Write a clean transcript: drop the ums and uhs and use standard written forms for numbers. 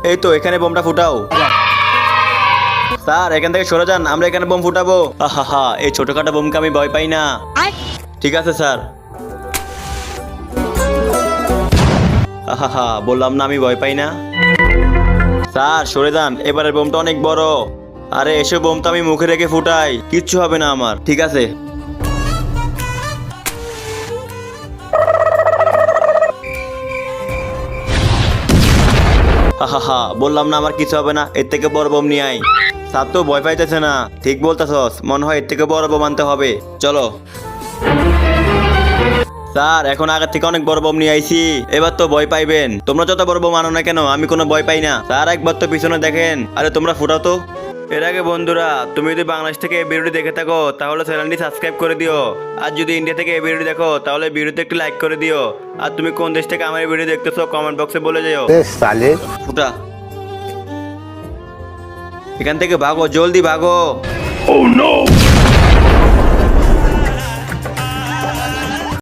এই তো এখানে বোমটা ফুটাও। স্যার এখান থেকে সরে যান, আমরা এখানে বোম ফুটাবো। হা এই ছোটখাটো বোমকে আমি ভয় পাই না। ঠিক আছে স্যার। বললাম না আমি ভয় পাই না। স্যার সরে যান, এবারের বোমটা অনেক বড়। আরে এসব বোম তো আমি মুখে রেখে ফুটাই, কিচ্ছু হবে না আমার। ঠিক আছে। বললাম না আমার কিছু হবে না, এর থেকে বড় বোম নিয়ে আয়। স্যার তো ভয় পাইতেছে না। ঠিক বলতেছস, মনে হয় এর থেকে বড় বোম আনতে হবে। চলো স্যার, এখন আগের থেকে অনেক বড় বোম নিয়ে আইছি, এবার তো ভয় পাইবেন। তোমরা যত বড় বোম আনো না কেন, আমি কোনো ভয় পাই না। স্যার একবার তো পিছনে দেখেন। আরে তোমরা ফুটাও তো। এর আগে বন্ধুরা, তুমি যদি বাংলাদেশ থেকে এই ভিডিওটি দেখে থাকো তাহলে চ্যানেলটি সাবস্ক্রাইব করে দিও। আর যদি ইন্ডিয়া থেকে এই ভিডিওটি দেখো তাহলে ভিডিওতে একটু লাইক করে দিও। আর তুমি কোন দেশ থেকে আমার এই ভিডিও দেখতেছো কমেন্ট বক্সে বলে যাও। साले ফুটা। এখান থেকে ভাগো, জলদি ভাগো। Oh no!